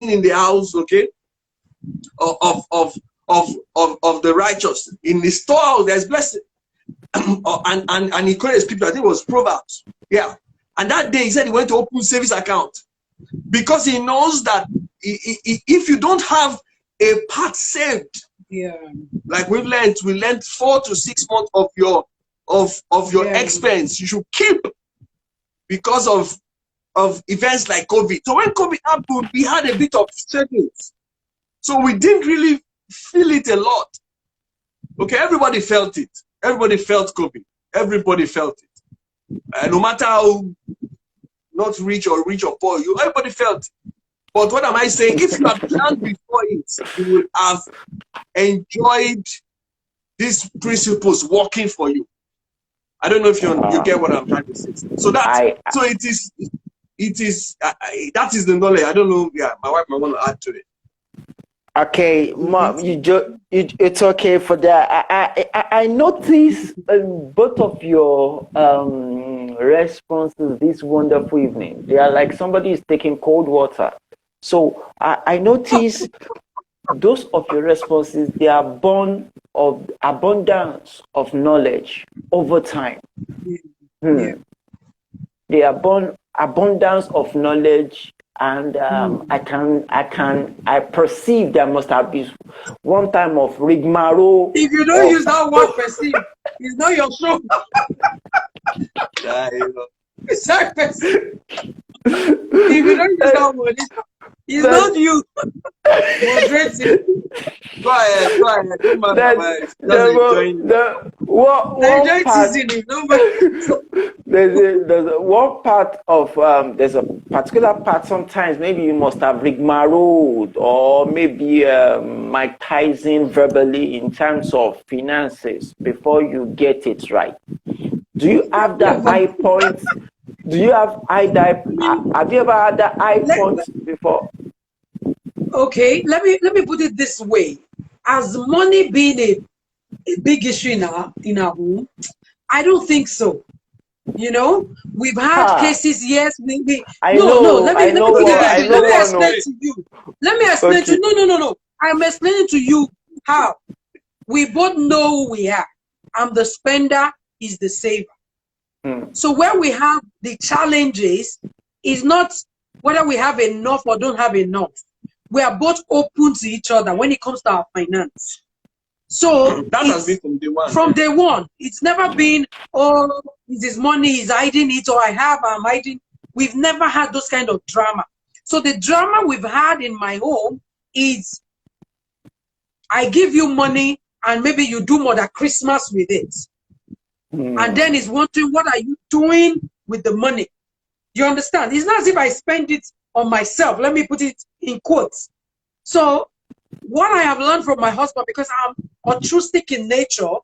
in the house, okay, of the righteous. In the storehouse, there's blessing. And he encouraged people. I think it was Proverbs. Yeah. And that day he said he went to open savings account because he knows that if you don't have a part saved, like we learned 4 to 6 months of your expense you should keep because of events like COVID. So when COVID happened, we had a bit of savings. So we didn't really feel it a lot. Okay, everybody felt it. Everybody felt COVID. Everybody felt it. No matter how not rich or poor, everybody felt it. But what am I saying? If you had planned before it, you would have enjoyed these principles working for you. I don't know if you get what I'm trying to say. So that it is that is the knowledge. I don't know. Yeah, my wife might want to add to it. Okay, Mom, it's okay for that. I noticed both of your responses this wonderful evening. They are like somebody is taking cold water. So I noticed those of your responses, they are born of abundance of knowledge over time. They are born abundance of knowledge. And I perceive there must have been one time of rigmarole. If you don't use that word perceive, it's not your show. It's not perceive. If you don't use that word, it's not you. Go ahead. There's a one part of there's a particular part sometimes maybe you must have rigmaroed or maybe Mike Tyson verbally in terms of finances before you get it right. Do you have that high point? Do you have have you ever had that high point before? Okay, let me put it this way. As money being a big issue in our home, I don't think so. You know, we've had cases. Yes, Let me explain to you. No. I'm explaining to you how we both know who we are. I'm the spender. He's the saver. So where we have the challenges is not whether we have enough or don't have enough. We are both open to each other when it comes to our finance. So that has been from day one. From day one. It's never been, oh, this money is hiding it, or I'm hiding. We've never had those kind of drama. So the drama we've had in my home is I give you money and maybe you do more than Christmas with it. And then he's wondering, what are you doing with the money? You understand? It's not as if I spend it on myself. Let me put it in quotes. So what I have learned from my husband, because I'm altruistic in nature,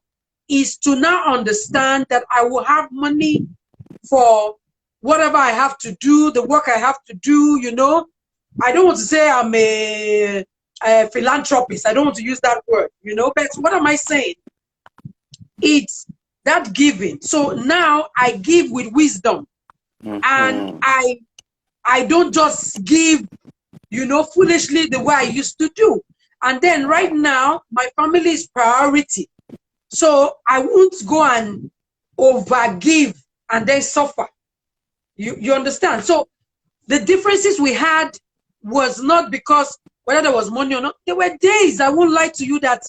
is to now understand that I will have money for whatever I have to do, the work I have to do, you know. I don't want to say I'm a philanthropist. I don't want to use that word, you know. But what am I saying? It's that giving. So now I give with wisdom. And I don't just give, you know, foolishly the way I used to do. And then right now, my family is priority. So I won't go and overgive and then suffer. You understand? So the differences we had was not because whether there was money or not. There were days, I won't lie to you, that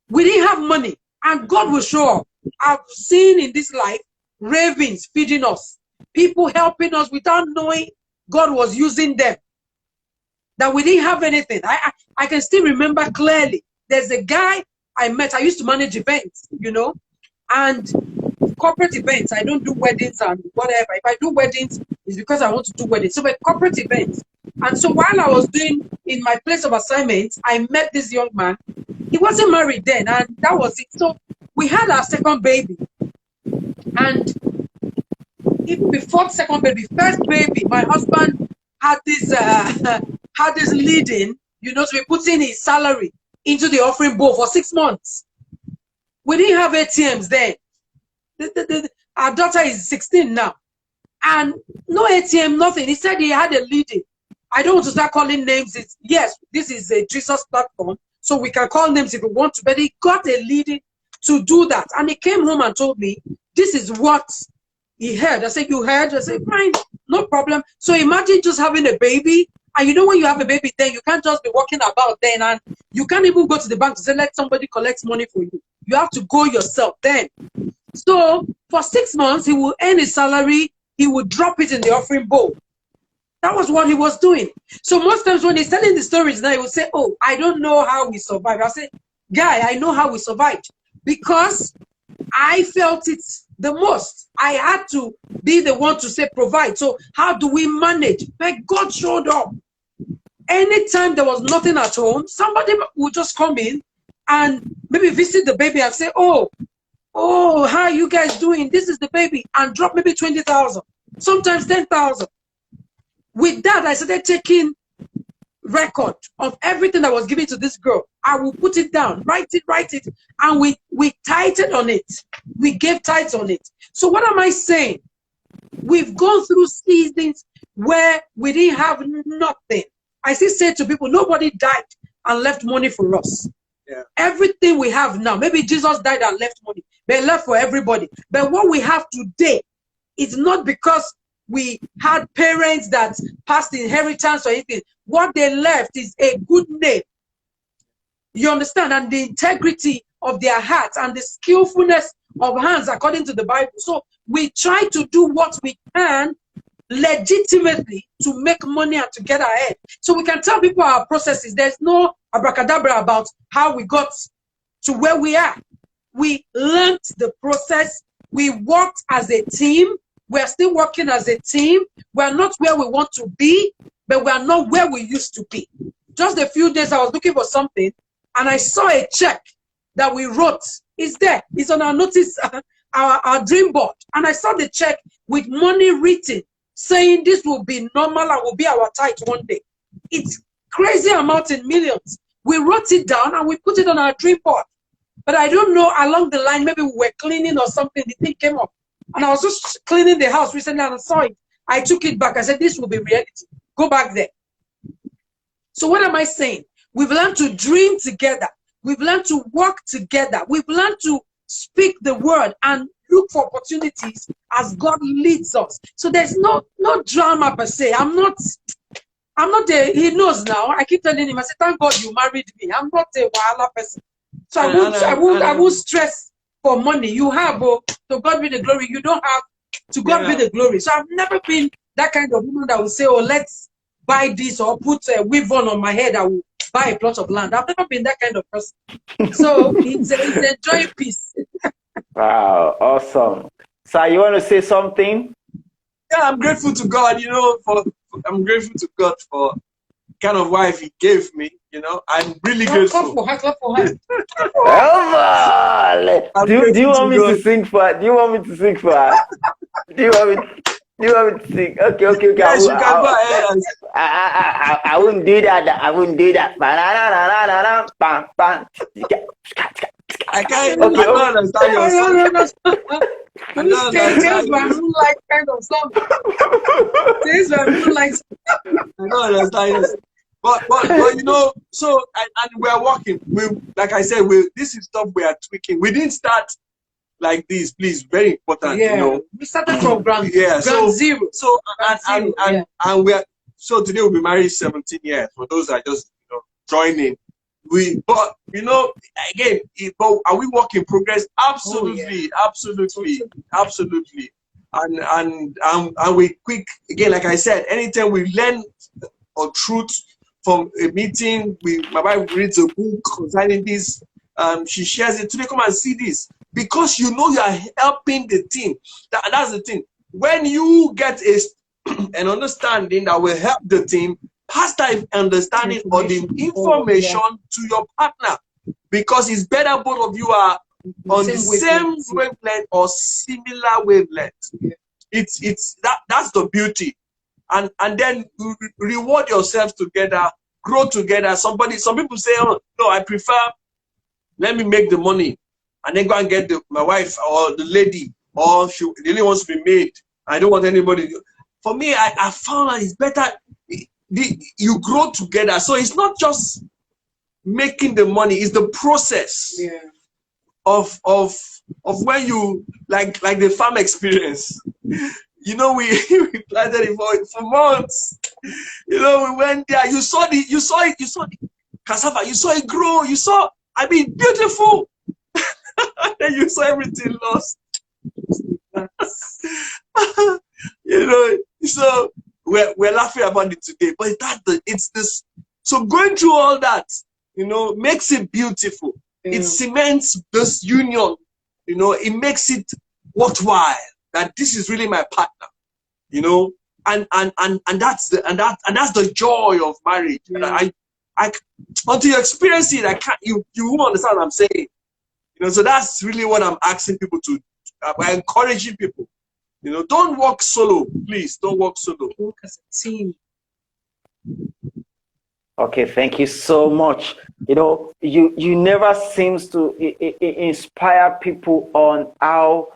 we didn't have money. And God will show up. I've seen in this life ravens feeding us. People helping us without knowing God was using them. That we didn't have anything. I can still remember clearly. There's a guy I met. I used to manage events, you know, and corporate events. I don't do weddings and whatever. If I do weddings, it's because I want to do weddings. So, but corporate events. And so while I was doing in my place of assignment, I met this young man. He wasn't married then, and that was it. So we had our second baby. And even before second baby, first baby, my husband had this leading, you know, to be putting his salary into the offering bowl for 6 months. We didn't have ATMs then. Our daughter is 16 now. And no ATM, nothing. He said he had a leading. I don't want to start calling names. It's, yes, this is a Jesus platform, so we can call names if we want to, but he got a leading to do that. And he came home and told me, this is what he heard. I said, you heard? I said, fine, no problem. So imagine just having a baby. And you know, when you have a baby, then you can't just be walking about then, and you can't even go to the bank to say, let somebody collect money for you. You have to go yourself then. So for 6 months, he will earn his salary. He would drop it in the offering bowl. That was what he was doing. So most times when he's telling the stories now, he will say, oh, I don't know how we survived. I say, guy, I know how we survived because I felt it the most. I had to be the one to say provide. So how do we manage? But God showed up. Anytime there was nothing at home, somebody would just come in and maybe visit the baby and say, oh, how are you guys doing? This is the baby, and drop maybe 20,000, sometimes 10,000. With that, I started taking record of everything that was given to this girl. I will put it down, write it, and we tithed on it. We gave tithes on it. So what am I saying? We've gone through seasons where we didn't have nothing. I still say to people, nobody died and left money for us. Yeah. Everything we have now, maybe Jesus died and left money, but left for everybody. But what we have today is not because we had parents that passed inheritance or anything. What they left is a good name. You understand? And the integrity of their hearts and the skillfulness of hands according to the Bible. So we try to do what we can legitimately to make money and to get ahead. So we can tell people our processes. There's no abracadabra about how we got to where we are. We learned the process. We worked as a team. We're still working as a team. We're not where we want to be, but we're not where we used to be. Just a few days, I was looking for something, and I saw a check that we wrote. It's there. It's on our notice, our dream board. And I saw the check with money written, saying this will be normal and will be our tithe one day. It's crazy amount in millions. We wrote it down and we put it on our dream board. But I don't know, along the line, maybe we were cleaning or something, the thing came up. And I was just cleaning the house recently and I saw it. I took it back. I said, this will be reality. Go back there. So what am I saying? We've learned to dream together. We've learned to work together. We've learned to speak the word and look for opportunities as God leads us. So there's no drama per se. I'm not he knows now. I keep telling him, I said, thank God you married me. I'm not a Wahala person. So I won't stress for money. You have, to God be the glory. You don't have, to God be the glory. So I've never been that kind of woman that will say, oh, let's buy this or put a weave on my head. I will buy a plot of land. I've never been that kind of person. So it's enjoy peace. Wow, awesome. So you want to say something? Yeah, I'm grateful to God, I'm grateful to God for the kind of wife he gave me, I'm really grateful. Clap for her. Do you want me to sing for her? Do you want me to sing for her? Do you want me to sing? Okay. Yes, you can go ahead. I wouldn't do that. I wouldn't do that. I can't understand your song. These were moonlight kind of song. These were moonlight. I don't understand this. But so and we're working. Like I said, this is stuff we are tweaking. We didn't start like this, please. Very important. Yeah. We started from ground zero. So and we're so today we'll be married 17 years. For those that just joining. But again, are we work in progress? Absolutely, absolutely. And we quick again, like I said, anytime we learn a truth from a meeting, my wife reads a book concerning this, she shares it. Today, come and see this because you are helping the team. That's the thing. When you get an understanding that will help the team, pass that understanding or the information to your partner, because it's better both of you are on the same wavelength or similar wavelength. It's that's the beauty, and then reward yourselves together, grow together. Some people say, oh no, I prefer let me make the money and then go and get my wife or the lady, or she really wants to be made. I don't want anybody. For me, I found that it's better. you grow together. So it's not just making the money, it's the process of when you like the farm experience. You know, we planted it for months. You know, we went there. You saw the cassava. You saw it grow. You saw, I mean, beautiful. Then you saw everything lost. You know, so we're laughing about it today. But it's this. So going through all that, you know, makes it beautiful. It cements this union. You know, it makes it worthwhile. That this is really my partner, you know, and that's the joy of marriage. And I until you experience it, you won't understand what I'm saying, you know. So that's really what I'm asking people to. I'm encouraging people, you know, don't walk solo, please. Don't walk solo. Walk as a team. Okay, thank you so much. You know, you never seems to inspire people on how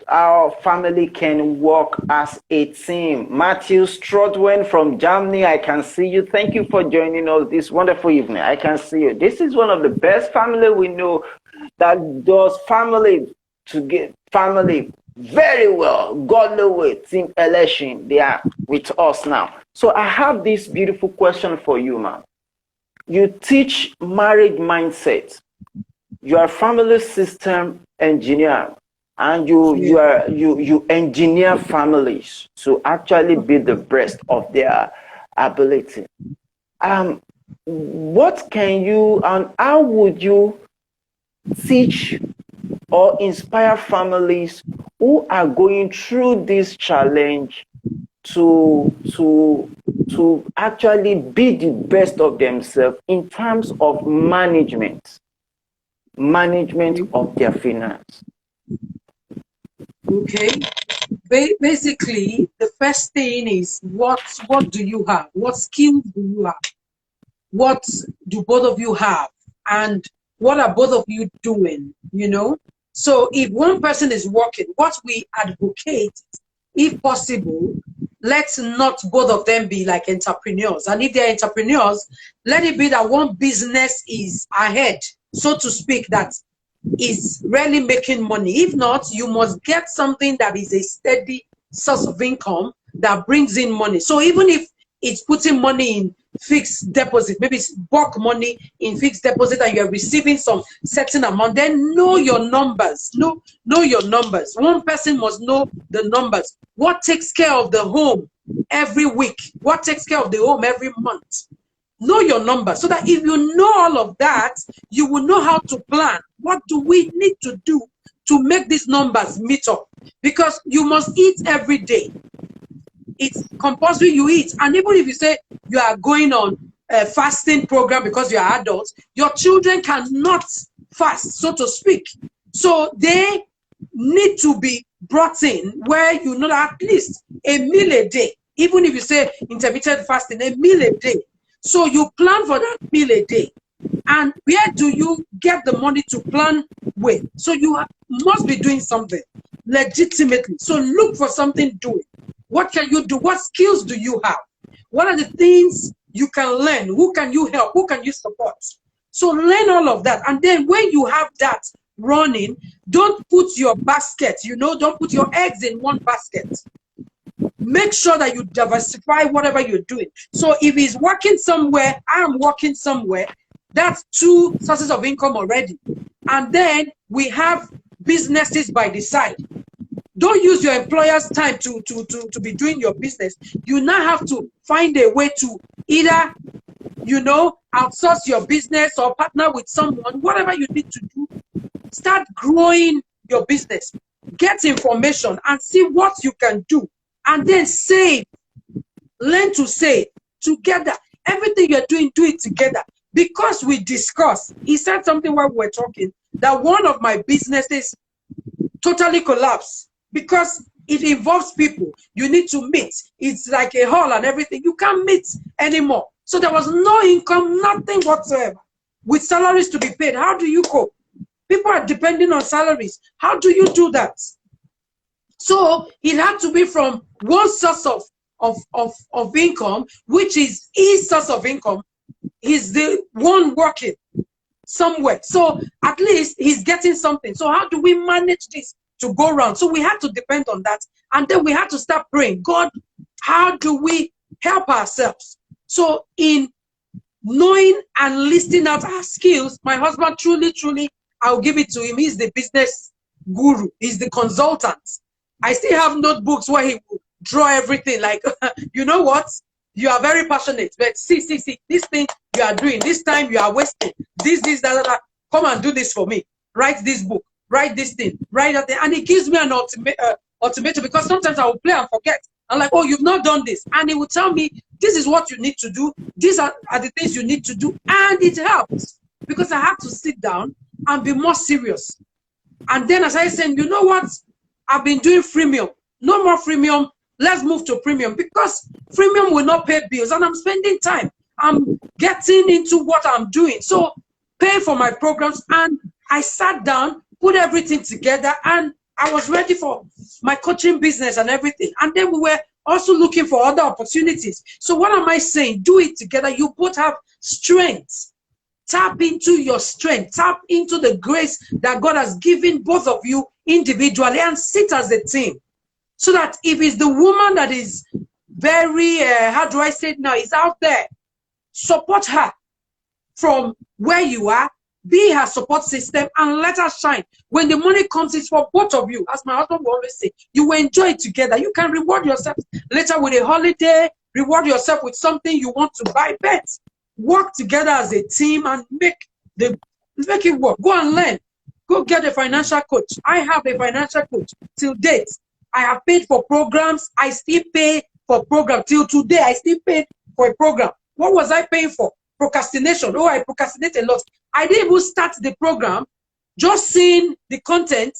our family can work as a team. Matthew Strodwen from Germany, I can see you. Thank you for joining us this wonderful evening. I can see you. This is one of the best family we know that does family to get family very well. Godly way, Team Elesin, they are with us now. So I have this beautiful question for you, man. You teach marriage mindset. You are a family system engineer. And you engineer families to actually be the best of their ability. What can you and how would you teach or inspire families who are going through this challenge to actually be the best of themselves in terms of management of their finance? Okay. Basically, the first thing is what do you have? What skills do you have? What do both of you have? And what are both of you doing? You know? So if one person is working, what we advocate, if possible, let's not both of them be like entrepreneurs. And if they're entrepreneurs, let it be that one business is ahead, so to speak, that is really making money. If not, you must get something that is a steady source of income that brings in money. So even if it's putting money in fixed deposit, maybe it's bulk money in fixed deposit and you're receiving some certain amount, then know your numbers. Know your numbers. One person must know the numbers. What takes care of the home every week? What takes care of the home every month? Know your number, so that if you know all of that, you will know how to plan. What do we need to do to make these numbers meet up? Because you must eat every day. It's compulsory you eat. And even if you say you are going on a fasting program because you are adults, your children cannot fast, so to speak. So they need to be brought in where you know that at least a meal a day. Even if you say intermittent fasting, a meal a day. So you plan for that meal a day. And where do you get the money to plan with? So you must be doing something legitimately. So look for something doing. What can you do? What skills do you have? What are the things you can learn? Who can you help? Who can you support? So learn all of that. And then when you have that running, don't put your basket, don't put your eggs in one basket. Make sure that you diversify whatever you're doing. So if he's working somewhere, I'm working somewhere, that's two sources of income already. And then we have businesses by the side. Don't use your employer's time to be doing your business. You now have to find a way to either, outsource your business or partner with someone, whatever you need to do. Start growing your business. Get information and see what you can do. And then save. Learn to save together. Everything you're doing, do it together. Because we discussed, he said something while we were talking, that one of my businesses totally collapsed because it involves people. You need to meet. It's like a hall and everything. You can't meet anymore. So there was no income, nothing whatsoever. With salaries to be paid, how do you cope? People are depending on salaries. How do you do that? So it had to be from one source of income, which is his source of income. He's the one working somewhere. So at least he's getting something. So how do we manage this to go around? So we had to depend on that. And then we had to start praying, God, how do we help ourselves? So in knowing and listing out our skills, my husband truly, I'll give it to him. He's the business guru. He's the consultant. I still have notebooks where he will draw everything like, you know what? You are very passionate, but see, this thing you are doing, this time you are wasting, this, that. Come and do this for me. Write this book, write this thing, write that thing. And he gives me an ultimatum, because sometimes I will play and forget. I'm like, oh, you've not done this. And he will tell me, this is what you need to do. These are the things you need to do. And it helps, because I have to sit down and be more serious. And then as I said, you know what? I've been doing freemium. No more freemium. Let's move to premium, because freemium will not pay bills, and I'm spending time. I'm getting into what I'm doing. So pay for my programs. And I sat down, put everything together, and I was ready for my coaching business and everything. And then we were also looking for other opportunities. So what am I saying? Do it together. You both have strength. Tap into your strength. Tap into the grace that God has given both of you individually, and sit as a team. So that if it's the woman that is very, how do I say it now, is out there, support her from where you are, be her support system, and let her shine. When the money comes, it's for both of you. As my husband will always say, you will enjoy it together. You can reward yourself later with a holiday, reward yourself with something you want to buy. Bet, work together as a team and make it work. Go and learn. Go get a financial coach. I have a financial coach till date. I have paid for programs. I still pay for programs. Till today, I still paid for a program. What was I paying for? Procrastination. Oh, I procrastinate a lot. I didn't even start the program. Just seeing the content,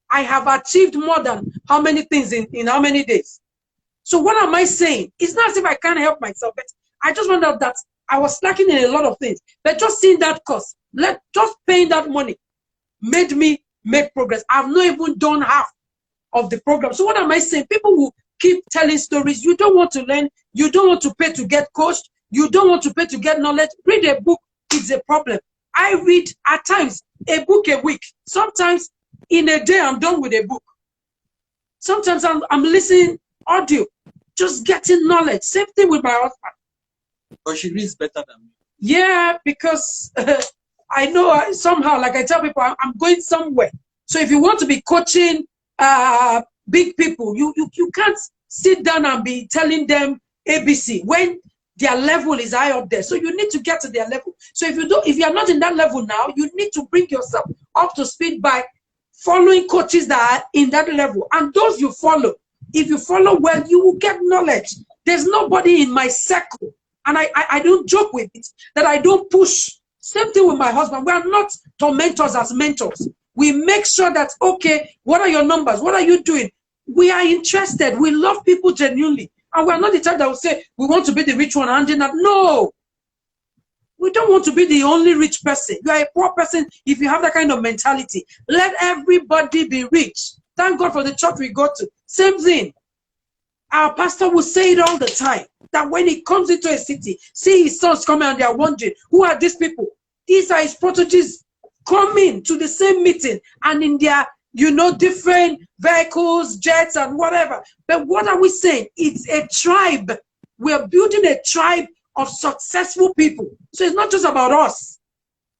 I have achieved more than how many things in how many days. So what am I saying? It's not as if I can't help myself, but I just found out that I was slacking in a lot of things. But just seeing that cost, just paying that money made me make progress. I've not even done half of the program. So what am I saying? People will keep telling stories. You don't want to learn. You don't want to pay to get coached. You don't want to pay to get knowledge. Read a book. It's a problem. I read at times a book a week. Sometimes in a day I'm done with a book. Sometimes I'm listening audio, just getting knowledge. Same thing with my husband. But she reads better than me. Yeah, because I know somehow, like I tell people, I'm going somewhere. So if you want to be coaching big people, you can't sit down and be telling them ABC when their level is high up there. So you need to get to their level. So if you are not in that level now, you need to bring yourself up to speed by following coaches that are in that level. And those you follow, if you follow well, you will get knowledge. There's nobody in my circle, and I don't joke with it, that I don't push. Same thing with my husband. We are not tormentors as mentors. We make sure that, okay, what are your numbers? What are you doing? We are interested. We love people genuinely. And we're not the type that will say, we want to be the rich one handing out. No. We don't want to be the only rich person. You are a poor person if you have that kind of mentality. Let everybody be rich. Thank God for the church we go to. Same thing. Our pastor will say it all the time, that when he comes into a city, see his sons coming and they are wondering, who are these people? These are his proteges coming to the same meeting and in their, different vehicles, jets and whatever. But what are we saying? It's a tribe. We're building a tribe of successful people. So it's not just about us.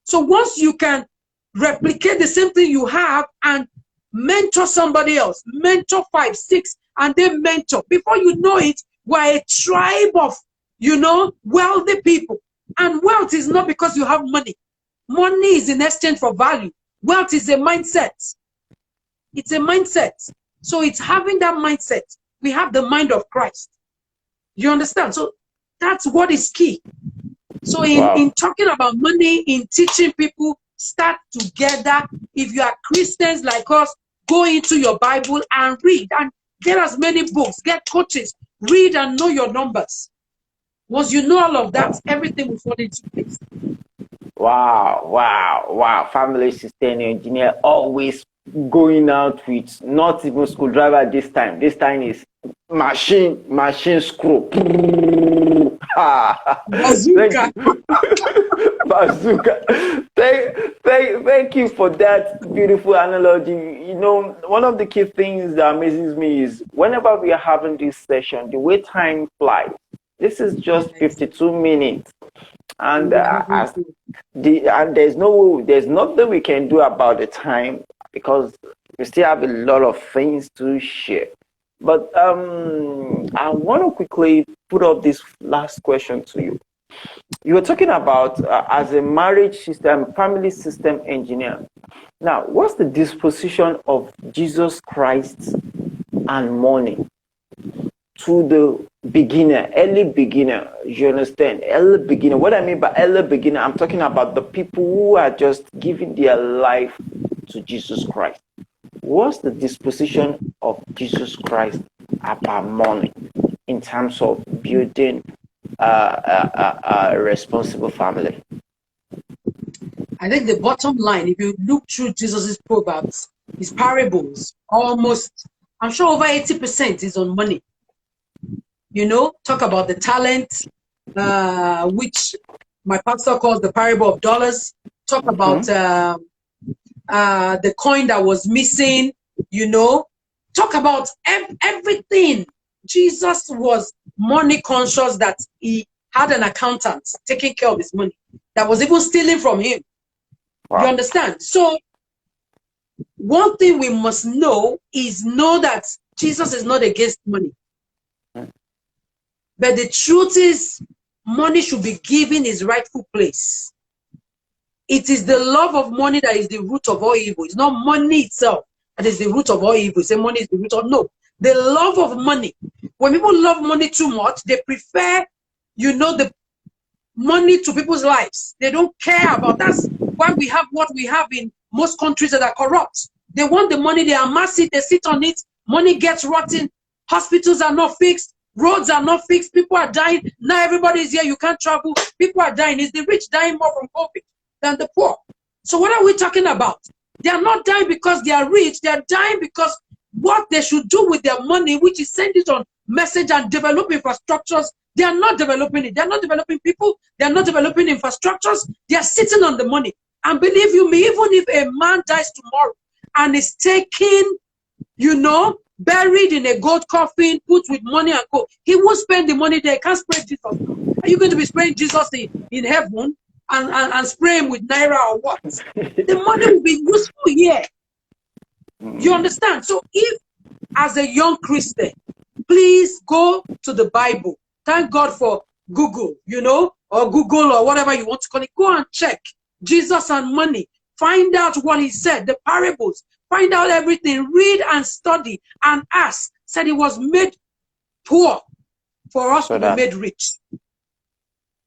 So once you can replicate the same thing you have and mentor somebody else, mentor 5, 6, and then mentor. Before you know it, we're a tribe of, wealthy people. And wealth is not because you have money. Money is in exchange for value. Wealth is a mindset. It's a mindset. So it's having that mindset. We have the mind of Christ. You understand? So that's what is key. So in talking about money, in teaching people, start together. If you are Christians like us, go into your Bible and read and get as many books, get coaches, read and know your numbers. Once you know all of that, everything will fall into place. Wow. Family system engineer always going out with not even screwdriver this time. This time is machine screw. Bazooka. Bazooka. Thank you for that beautiful analogy. You know, one of the key things that amazes me is whenever we are having this session, the way time flies. This is just 52 minutes, and there's nothing we can do about the time because we still have a lot of things to share. But I want to quickly put up this last question to you. You were talking about as a marriage system, family system engineer. Now, what's the disposition of Jesus Christ and money to the beginner, early beginner? You understand? Early beginner. What I mean by early beginner, I'm talking about the people who are just giving their life to Jesus Christ. What's the disposition of Jesus Christ about money in terms of building a responsible family? I think the bottom line, if you look through Jesus' proverbs, his parables, almost, I'm sure over 80% is on money. You know, talk about the talent, which my pastor calls the parable of dollars. Talk about the coin that was missing, you know. Talk about everything. Jesus was money conscious, that he had an accountant taking care of his money that was even stealing from him. Wow. You understand? So one thing we must know that Jesus is not against money. But the truth is, money should be given its rightful place. It is the love of money that is the root of all evil. It's not money itself that is the root of all evil. Say money is the root of, no. The love of money. When people love money too much, they prefer, you know, the money to people's lives. They don't care about. That's why we have what we have in most countries that are corrupt. They want the money, they amass it, they sit on it, money gets rotten, hospitals are not fixed, roads are not fixed, people are dying. Now everybody's here, you can't travel, people are dying. Is the rich dying more from COVID than the poor? So what are we talking about? They are not dying because they are rich, they are dying because what they should do with their money, which is send it on message and develop infrastructures, they are not developing it. They are not developing people. They are not developing infrastructures. They are sitting on the money. And believe you me, even if a man dies tomorrow and is taken, you know, buried in a gold coffin, put with money and gold, he won't spend the money there. He can't spray Jesus. Are you going to be spraying Jesus in heaven and spray him with naira or what? The money will be useful here. You understand? So if, as a young Christian, please go to the Bible. Thank God for Google, you know, or Google or whatever you want to call it. Go and check Jesus and money. Find out what he said, the parables. Find out everything. Read and study and ask. Said he was made poor for us to be made rich.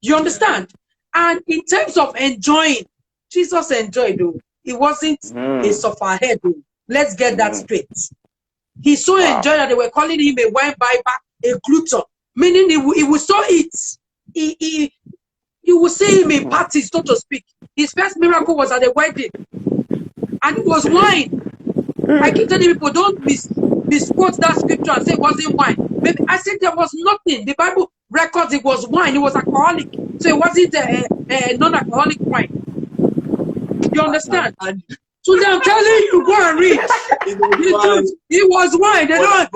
You understand? And in terms of enjoying, Jesus enjoyed, though. It wasn't a sufferhead, though. Let's get that straight. He so enjoyed that they were calling him a wine bibber, a glutton, meaning he would so eat. You will see him in parties, so to speak. His first miracle was at a wedding, and it was wine. I keep telling people, don't misquote that scripture and say it wasn't wine. Maybe I said there was nothing. The Bible records it was wine. It was alcoholic, so it wasn't a non-alcoholic wine. You understand? So I'm telling you, go and read. It was wine. They didn't have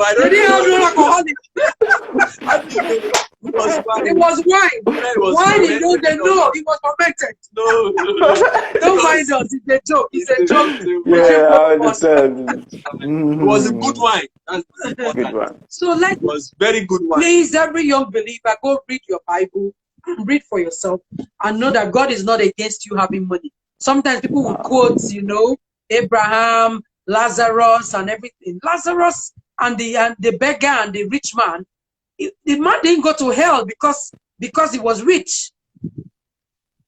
no alcoholic. It was wine. Wine, they know. It was fermented. No. Don't mind us. It's a joke. It's a joke. Yeah, I understand. It was a good wine. Good one. So it was very good wine. Please, every young believer, go read your Bible and read for yourself and know that God is not against you having money. Sometimes people will quote, you know, Abraham, Lazarus, and everything. Lazarus and the beggar and the rich man. The man didn't go to hell because he was rich.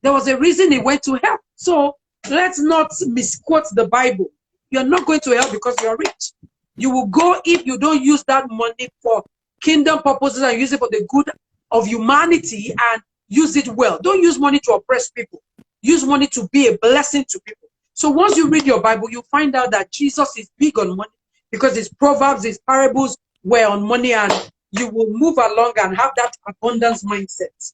There was a reason he went to hell. So let's not misquote the Bible. You're not going to hell because you're rich. You will go if you don't use that money for kingdom purposes and use it for the good of humanity and use it well. Don't use money to oppress people. Use money to be a blessing to people. So once you read your Bible, you find out that Jesus is big on money because his proverbs, his parables well on money, and you will move along and have that abundance mindset.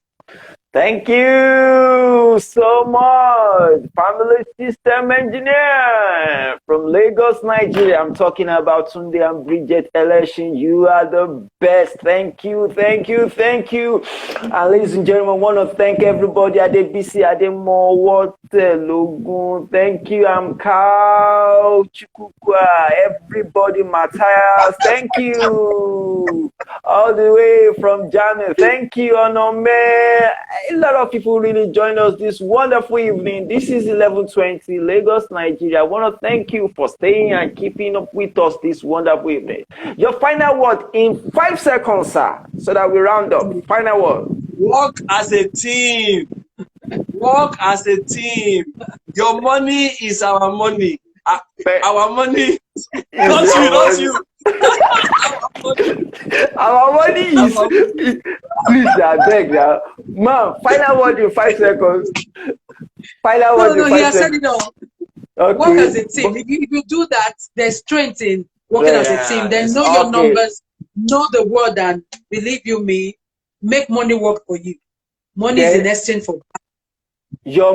Thank you so much, family system engineer from Lagos, Nigeria. I'm talking about Tunde and Bridget Elesin. You are the best. Thank you, thank you, thank you. And ladies and gentlemen, I want to thank everybody. Adebusuyi Logun. Thank you. I'm Carl Chukukwa. Everybody, Matthias. Thank you. All the way from Germany. Thank you, Onome. A lot of people really joined us this wonderful evening. This is 11:20 Lagos, Nigeria. I want to thank you for staying and keeping up with us this wonderful evening. Your final word in 5 seconds, sir, so that we round up. Final word. Work as a team. Work as a team. Your money is our money. Our money. Not you. Our money is. Please, I beg now. Ma'am, final word in 5 seconds. Final word in 5 seconds. No, he has said it all. Okay. Work as a team. If you do that, there's strength in working as a team. Then know your numbers, know the word, and believe you me, make money work for you. Money is an exchange for. Your